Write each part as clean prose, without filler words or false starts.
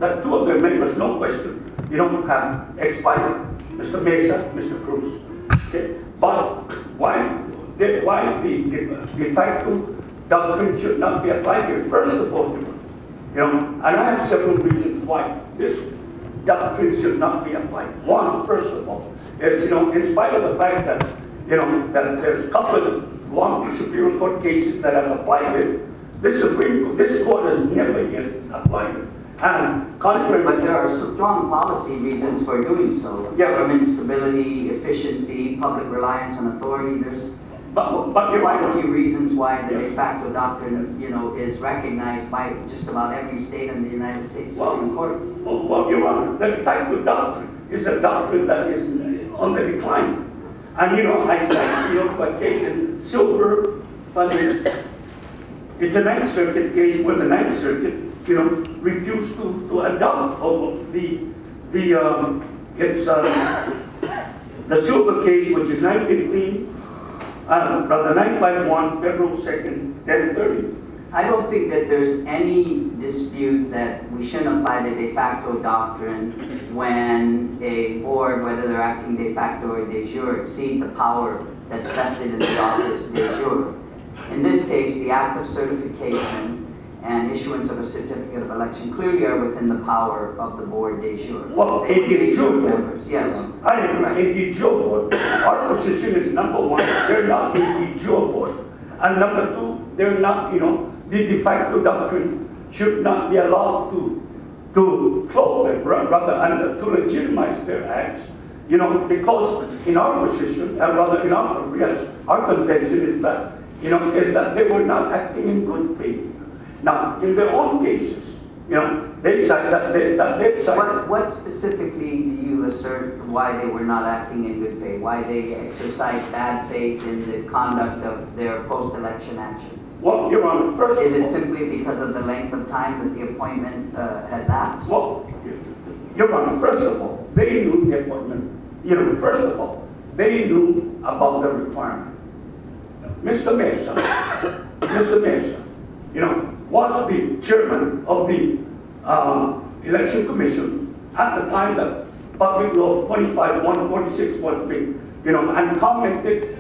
that two of their members, no question, have expired. Mr. Mesa, Mr. Cruz. Okay? But why the de facto doctrine should not be applied here? First of all, and I have several reasons why this doctrine should not be applied. One, first of all, is in spite of the fact that that there's a couple of long Superior Court cases that have applied it, this Court has never yet applied it. And contrary, but there are strong policy reasons for doing so. Yes. Government stability, efficiency, public reliance on authority. There's quite a few reasons why the de facto doctrine, is recognized by just about every state in the United States Supreme Court. Well, Your Honor, the de facto doctrine is a doctrine that is on the decline. And I cite to occasion Silver, but it's a Ninth Circuit case where the Ninth Circuit refused to adopt the Silver case, which is 915, rather 951, Federal 2nd, 1030. I don't think that there's any dispute that we shouldn't apply the de facto doctrine when a board, whether they're acting de facto or de jure, exceed the power that's vested in the office de jure. In this case, the act of certification and issuance of a certificate of election clearly are within the power of the board de jure. Well, a de jure members, yes. I agree. Right. A de jure board. Our position is number one, they're not a de jure board, and number two, they're not. The de facto doctrine should not be allowed to clothe them, rather, and to legitimize their acts. Because in our position, rather in our contention is that they were not acting in good faith. Now, in their own cases, they cite that What specifically do you assert why they were not acting in good faith? Why they exercised bad faith in the conduct of their post-election actions? Well, Your Honor, first is it simply because of the length of time that the appointment had lapsed? Well, Your Honor, first of all, they knew the appointment. First of all, they knew about the requirement. Mr. Mesa, was the chairman of the Election Commission at the time that Public Law 25-146 was being, and commented,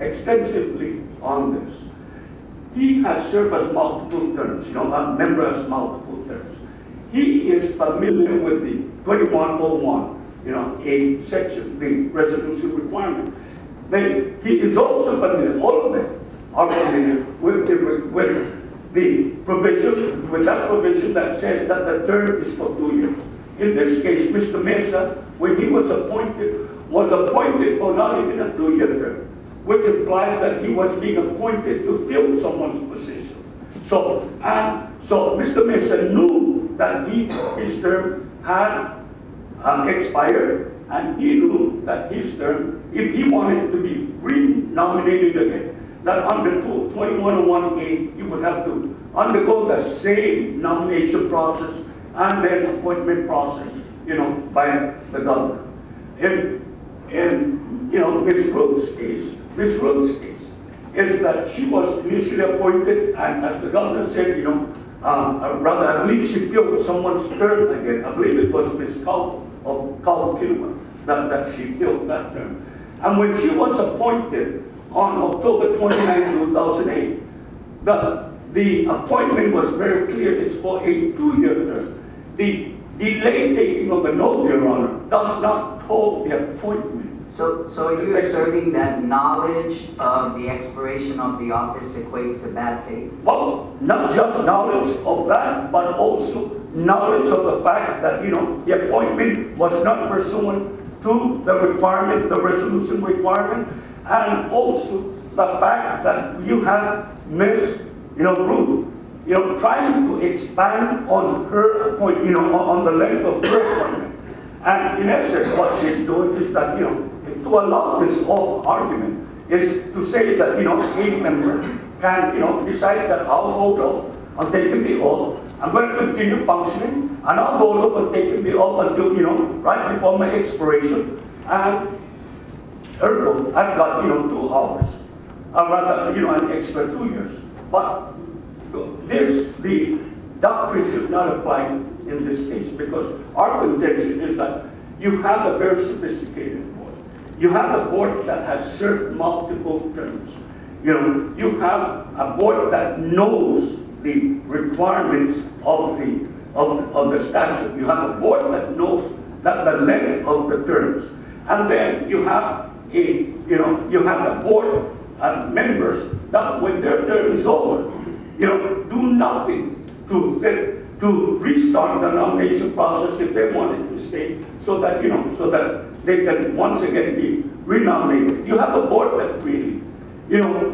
extensively on this. He has served as multiple terms, a member as multiple terms. He is familiar with the 2101, a section, the resolution requirement. Then he is also familiar, all of them are familiar with the provision, with that provision that says that the term is for 2 years. In this case, Mr. Mesa, when he was appointed for not even a 2-year term, which implies that he was being appointed to fill someone's position. So Mr. Mesa knew that his term had expired, and he knew that his term, if he wanted to be re-nominated again, that under 2101A, he would have to undergo the same nomination process and then appointment process, by the governor. In Ms. Ruth's case is that she was initially appointed, and as the governor said, rather, I believe she filled someone's term again. I believe it was Ms. Kilman that she filled that term. And when she was appointed on October 29, 2008, the appointment was very clear. It's for a 2-year term. The delayed taking of an oath, Your Honor, does not hold the appointment. So are you asserting that knowledge of the expiration of the office equates to bad faith? Well, not just knowledge of that, but also knowledge of the fact that, the appointment was not pursuant to the requirements, the resolution requirement, and also the fact that you have Ms. Ruth, trying to expand on her appointment, on the length of her appointment. And in essence, what she's doing is that, to allow this whole argument is to say that, a member can, decide that I'll hold off on taking the oath. I'm going to continue functioning, and I'll hold off on taking the oath until, right before my expiration. And ergo, I've got, 2 hours. Rather, an extra 2 years. But the doctrine should not apply in this case, because our contention is that you have a very sophisticated board. You have a board that has served multiple terms. You know, you have a board that knows the requirements of the statute. You have a board that knows that the length of the terms. And then you have a board members that when their term is over, do nothing to restart the nomination process if they wanted to stay, so that they can once again be renominated. You have a board that really,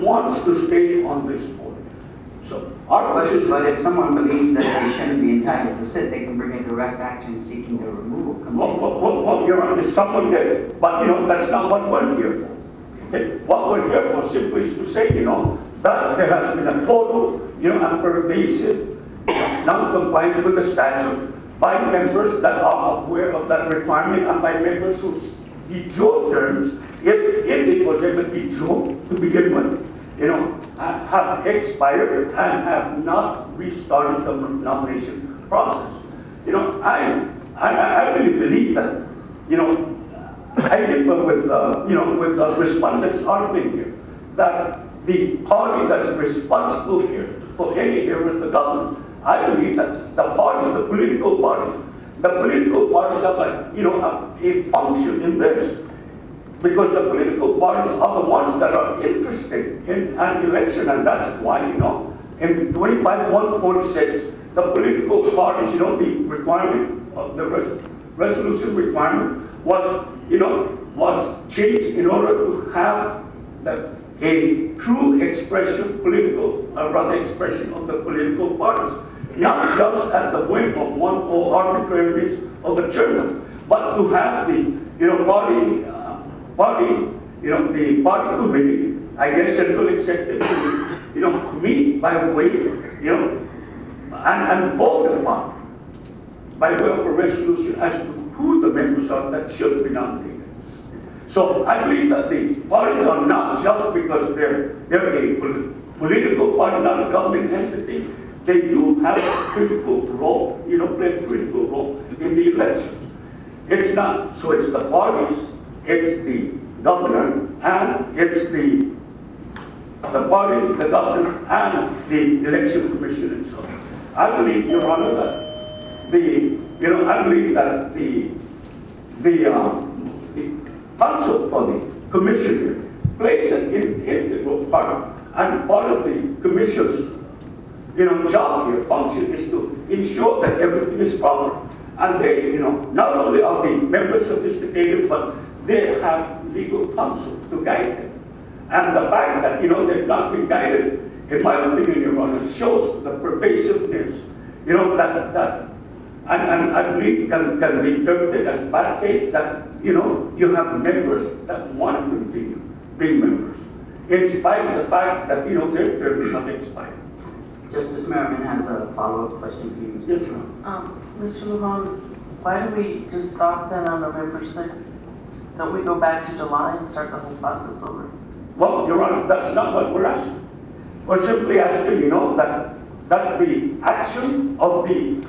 wants to stay on this board. So our position. But if someone believes that they shouldn't be entitled to sit, they can bring a direct action seeking their removal. Well, Your Honor, is someone there? But that's not what we're here for. Okay? What we're here for simply is to say, that there has been a total, and pervasive non-compliance with the statute by members that are aware of that requirement and by members whose de-jure terms, if it was ever de-jure to begin with, have expired and have not restarted the nomination process. I really believe that, I differ with the respondents' argument here, that the party that's responsible here for any error is the government. I believe that the parties, the political parties have a function in this, because the political parties are the ones that are interested in an election, and that's why, in 25-146, the political parties, the requirement of the resolution requirement was changed in order to have a true expression, expression of the political parties, not just at the whim of one or arbitrariness of the chairman, but to have the the party committee, I guess central executive committee, meet by way, and vote upon by way of a resolution as to who the members are that should be nominated. So I believe that the parties are not just because they're a political party, not a government entity. They do have a critical role, play a critical role in the elections. It's not, so it's the parties, it's the governor, and it's the parties, the governor, and the election commission itself. I believe, Your Honor, that I believe that the counsel for the commission here plays an integral part, and part of the commission's job here, function, is to ensure that everything is proper. And they, not only are the members sophisticated, but they have legal counsel to guide them. And the fact that they've not been guided, in my opinion, Your Honor, shows the pervasiveness, and I believe can be interpreted as bad faith, that you have members that want to continue being members, in spite of the fact that their term is not expired. Justice Merriman has a follow-up question for you, Mr. Yes, ma'am. Mr. Lujan, why do we just stop then on November 6th? Don't we go back to July and start the whole process over? Well, Your Honor, that's not what we're asking. We're simply asking, that the action of the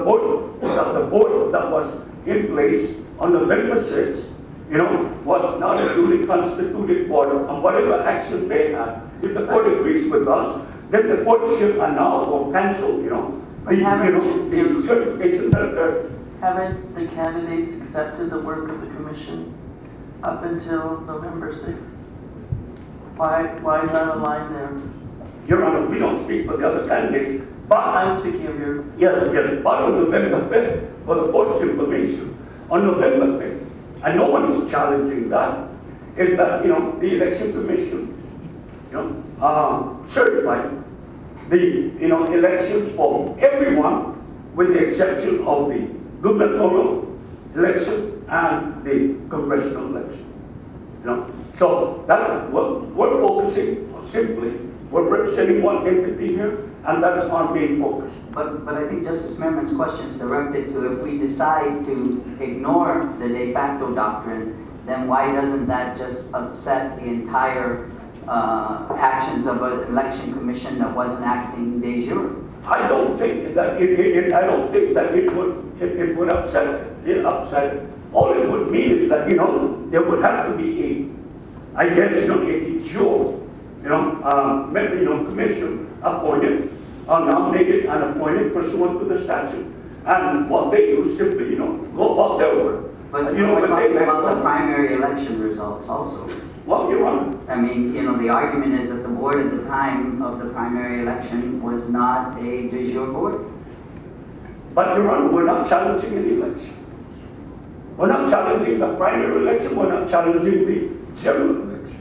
board that was in place on November 6th, was not a duly constituted board, and whatever action they had, if the court agrees with us, then the court should annul or cancel, the certification that occurred. Haven't the candidates accepted the work of the commission up until November 6th? Why draw the line there? Your Honor, we don't speak for the other candidates, but I'm speaking of your... Yes, but on November 5th, for the court's information, on November 5th, and no one is challenging that, is that, the election commission, certified the, elections for everyone with the exception of the gubernatorial election and the congressional election. So that's what we're focusing on simply. We're representing one entity here, and that's our main focus. But I think Justice Merriman's question is directed to, if we decide to ignore the de facto doctrine, then why doesn't that just upset the entire actions of an election commission that wasn't acting de jure? I don't think that it would upset it. All it would mean is that, there would have to be a de jure, commission appointed, nominated and appointed pursuant to the statute. And what they do is simply, go about their work. But And, we're when talking they about the primary election results also. Well, Your Honor, I mean, the argument is that the board at the time of the primary election was not a de jure board. but Your Honor, we're not challenging an election. We're not challenging the primary election. We're not challenging the general election.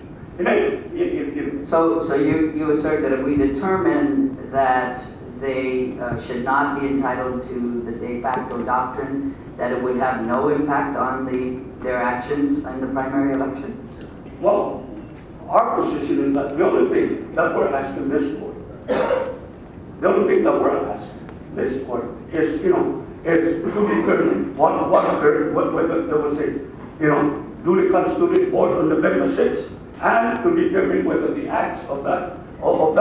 So you assert that if we determine that they should not be entitled to the de facto doctrine, that it would have no impact on their actions in the primary election? Well, our position is that the only thing that we're asking this court, is, is to determine what occurred, whether there was a, duly constituted board on November 6th, and to determine whether the acts of that board